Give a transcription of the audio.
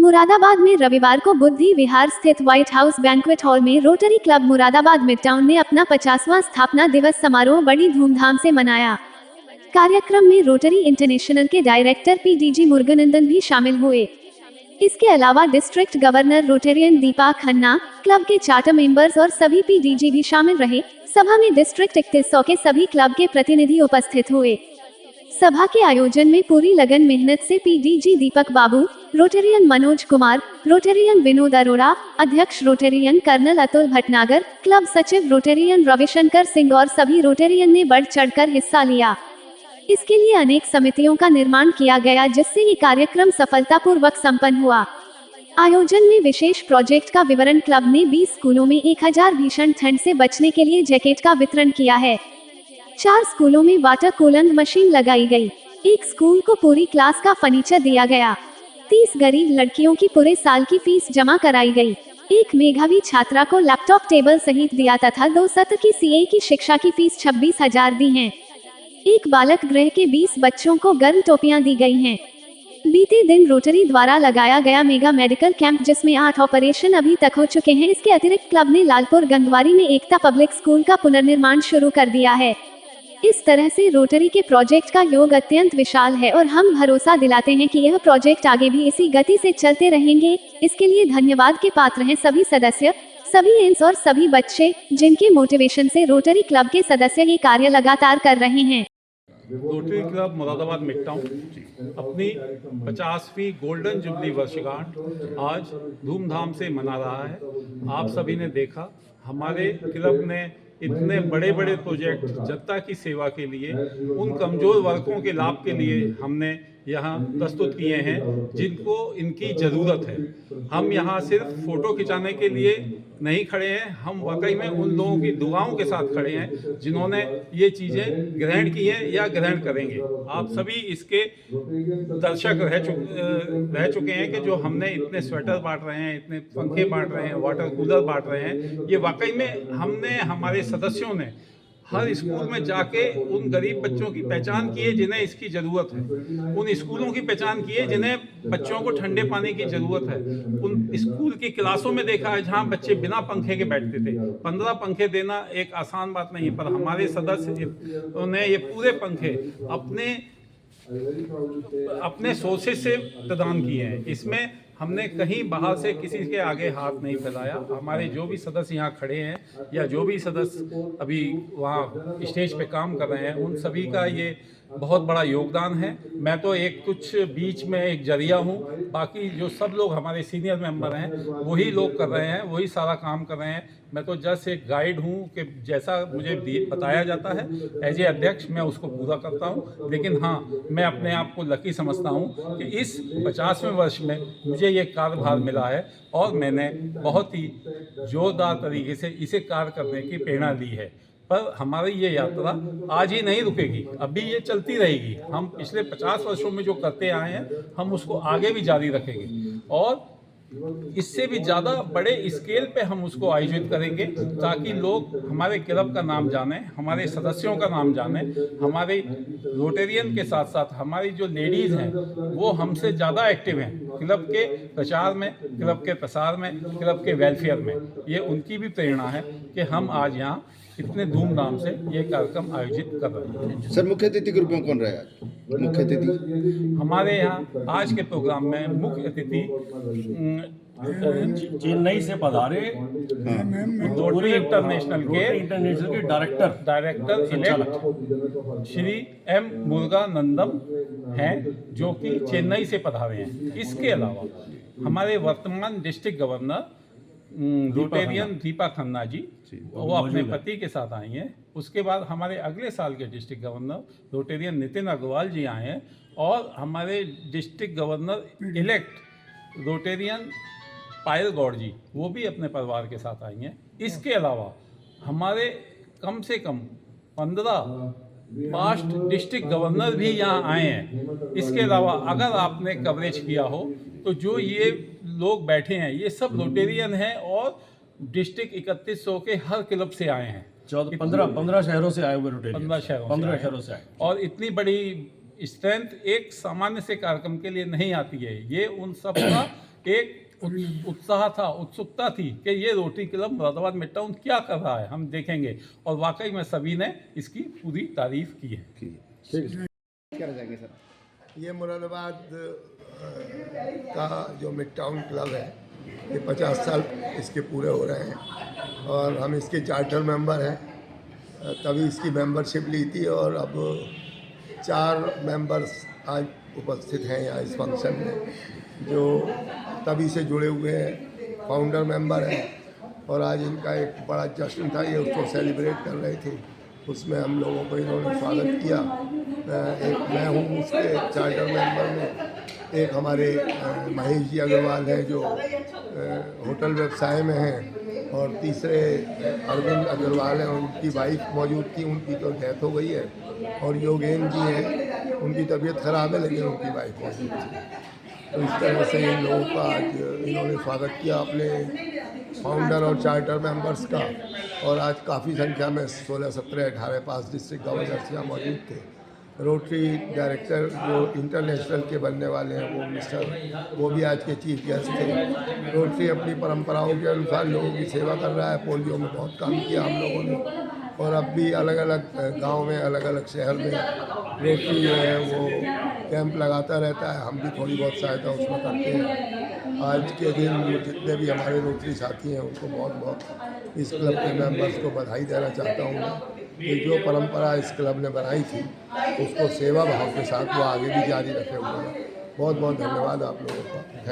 मुरादाबाद में रविवार को बुद्धि विहार स्थित व्हाइट हाउस बैंक्वेट हॉल में रोटरी क्लब मुरादाबाद मिडटाउन ने अपना 50वां स्थापना दिवस समारोह बड़ी धूमधाम से मनाया। कार्यक्रम में रोटरी इंटरनेशनल के डायरेक्टर पीडीजी मुरुगनंदन भी शामिल हुए। इसके अलावा district governor Rotarian Deepa Khanna, club के चार्टर मेंबर्स और सभी पीडीजी भी शामिल रहे। सभा में डिस्ट्रिक्ट 3100 के सभी क्लब के प्रतिनिधि उपस्थित हुए। सभा के आयोजन में पूरी लगन मेहनत से PDG Deepak Babu, Rotarian Manoj Kumar, Rotarian Vinod Arora, अध्यक्ष Rotarian colonel Atul Bhatnagar, club सचिव रोटेरियन रविशंकर सिंह और सभी रोटेरियन ने बढ़ चढ़कर हिस्सा लिया। इसके लिए अनेक समितियों का निर्माण किया गया, जिससे ये कार्यक्रम सफलतापूर्वक संपन्न हुआ। आयोजन में विशेष प्रोजेक्ट का विवरण क्लब ने 20 स्कूलों में 1000 भीषण ठंड से बचने के लिए जैकेट का वितरण किया है। 4 स्कूलों में वाटर कूलर मशीन लगाई गई। एक स्कूल को पूरी क्लास का फर्नीचर दिया गया। 30 गरीब लड़कियों की पूरे साल की फीस जमा कराई गई। एक मेधावी छात्रा को लैपटॉप टेबल सहित दिया तथा 2 सत्र की सीए की शिक्षा की फीस 26,000 दी है। एक बालक गृह के 20 बच्चों को गर्म टोपियां दी गई हैं। बीते दिन रोटरी द्वारा लगाया गया मेगा मेडिकल कैंप, जिसमें 8 ऑपरेशन अभी तक हो चुके हैं। इसके अतिरिक्त क्लब ने लालपुर गंगवारी में एकता पब्लिक स्कूल का पुनर्निर्माण शुरू कर दिया है। इस तरह से रोटरी के प्रोजेक्ट का योग अत्यंत विशाल है और हम भरोसा दिलाते हैं कि यह प्रोजेक्ट आगे भी इसी गति से चलते रहेंगे। इसके लिए धन्यवाद के पात्र हैं सभी सदस्य, सभी एम्स और सभी बच्चे, जिनके मोटिवेशन से रोटरी क्लब के सदस्य ये कार्य लगातार कर रहे हैं। रोटरी क्लब मुरादाबाद मिडटाउन अपनी 50वीं गोल्डन जुबली वर्षगांठ आज धूमधाम से मना रहा है। आप सभी ने देखा, हमारे क्लब ने इतने बड़े बड़े प्रोजेक्ट जनता की सेवा के लिए, उन कमज़ोर वर्गों के लाभ के लिए हमने यहाँ प्रस्तुत किए हैं जिनको इनकी ज़रूरत है। हम यहाँ सिर्फ फ़ोटो खिंचाने के लिए नहीं खड़े हैं, हम वाकई में उन लोगों की दुआओं के साथ खड़े हैं जिन्होंने ये चीज़ें ग्रहण की हैं या ग्रहण करेंगे। आप सभी इसके दर्शक रह चुके हैं कि जो हमने इतने स्वेटर बांट रहे हैं, इतने पंखे बांट रहे हैं, वाटर कूलर बांट रहे हैं, ये वाकई में हमने, हमारे सदस्यों ने हर स्कूल में जाके उन गरीब बच्चों की पहचान की है जिन्हें इसकी ज़रूरत है। उन स्कूलों की पहचान की है जिन्हें बच्चों को ठंडे पानी की ज़रूरत है। उन स्कूल की क्लासों में देखा है जहाँ बच्चे बिना पंखे के बैठते थे। 15 पंखे देना एक आसान बात नहीं, पर हमारे सदस्य ने ये पूरे पंखे अपने सोर्सेज से प्रदान किए हैं। इसमें हमने कहीं बाहर से किसी के आगे हाथ नहीं फैलाया। हमारे जो भी सदस्य यहाँ खड़े हैं या जो भी सदस्य अभी वहाँ स्टेज पे काम कर रहे हैं, उन सभी का ये बहुत बड़ा योगदान है। मैं तो एक कुछ बीच में एक जरिया हूँ, बाकी जो सब लोग हमारे सीनियर मेंबर हैं वही लोग कर रहे हैं, वही सारा काम कर रहे हैं। मैं तो जस्ट एक गाइड हूँ कि जैसा मुझे बताया जाता है एज ए अध्यक्ष मैं उसको पूरा करता हूँ। लेकिन हाँ, मैं अपने आप को लकी समझता हूँ कि इस 50वें वर्ष में मुझे ये कार्यभार मिला है और मैंने बहुत ही जोरदार तरीके से इसे कार्य करने की प्रेरणा ली है। पर हमारी ये यात्रा आज ही नहीं रुकेगी, अभी ये चलती रहेगी। हम पिछले 50 वर्षों में जो करते आए हैं, हम उसको आगे भी जारी रखेंगे और इससे भी ज़्यादा बड़े स्केल पे हम उसको आयोजित करेंगे, ताकि लोग हमारे क्लब का नाम जाने, हमारे सदस्यों का नाम जाने। हमारे रोटेरियन के साथ साथ हमारी जो लेडीज़ हैं वो हमसे ज़्यादा एक्टिव हैं क्लब के प्रचार में, क्लब के प्रसार में, क्लब के वेलफेयर में। ये उनकी भी प्रेरणा है कि हम आज यहाँ इतने धूमधाम से ये कार्यक्रम आयोजित कर रहे हैं। सर, मुख्य अतिथि के रूप में कौन रहे आज? मुख्य अतिथि हमारे यहाँ आज के प्रोग्राम में मुख्य अतिथि चेन्नई से पधारे रोटरी इंटरनेशनल के डायरेक्टर इलेक्ट श्री एम मुरुगनंदन हैं, जो कि चेन्नई से पधारे हैं। इसके अलावा हमारे वर्तमान district governor Rotarian Deepa Khanna ji, वो अपने पति के साथ आई हैं। उसके बाद हमारे अगले साल के district governor Rotarian Nitin Agarwal ji आए हैं और हमारे district governor elect Rotarian Payal Gaur ji, वो भी अपने परिवार के साथ आई हैं। इसके अलावा हमारे कम से कम 15 पास्ट डिस्ट्रिक्ट गवर्नर भी यहाँ आए हैं। इसके अलावा अगर आपने कवरेज किया हो तो जो ये लोग बैठे हैं ये सब रोटेरियन हैं और डिस्ट्रिक्ट 3100 के हर क्लब से आए हैं। 15 शहरों से आए हुए रोटेरियन, 15 शहरों से आए। और इतनी बड़ी स्ट्रेंथ एक सामान्य से कार्यक्रम के लिए नहीं आती है। ये उन सब का एक उत्साह था, उत्सुकता थी कि ये rotary club Moradabad mid town क्या कर रहा है, हम देखेंगे। और वाकई में सभी ने इसकी पूरी तारीफ की है। क्या जाएंगे सर? ये मुरादाबाद का जो मिड टाउन क्लब है, ये 50 साल इसके पूरे हो रहे हैं और हम इसके चार्टर मेंबर हैं। तभी इसकी मेंबरशिप ली थी और अब 4 मेंबर्स आज उपस्थित हैं यहाँ इस फंक्शन में, जो तभी से जुड़े हुए हैं, फाउंडर मेंबर हैं। और आज इनका एक बड़ा जश्न था, ये उसको सेलिब्रेट कर रहे थे, उसमें हम लोगों को इन्होंने स्वागत किया। एक मैं हूँ उसके चार्टर मेंबर में, एक हमारे महेश जी अग्रवाल हैं जो होटल व्यवसाय में हैं, और तीसरे अरविंद अग्रवाल हैं, उनकी वाइफ मौजूद थी, उनकी तो डेथ हो गई है। और योगेन जी हैं, उनकी तबीयत ख़राब है लेकिन उनकी वाइफ मौजूद थी। तो इस तरह से इन लोगों का आज इन्होंने स्वागत किया अपने फाउंडर और चार्टर मेंबर्स का। और आज काफ़ी संख्या में 16, 17, 18 5 डिस्ट्रिक्ट गवर्नर्स यहाँ मौजूद थे। रोटरी डायरेक्टर जो इंटरनेशनल के बनने वाले हैं वो भी आज के चीफ गेस्ट थे। रोटरी अपनी परंपराओं के अनुसार लोगों की सेवा कर रहा है। पोलियो में बहुत काम किया हम लोगों ने, और अब भी अलग अलग गांव में, अलग अलग शहर में रोटरी जो है वो कैंप लगाता रहता है। हम भी थोड़ी बहुत सहायता उसमें करते हैं। आज के दिन जितने भी हमारे रोटरी साथी हैं उनको बहुत बहुत इस क्लब के मेंबर्स को बधाई देना चाहता हूँ मैं कि जो परंपरा इस क्लब ने बनाई थी उसको सेवा भाव के साथ वो आगे भी जारी रखे हुए हैं। बहुत बहुत धन्यवाद आप लोगों का।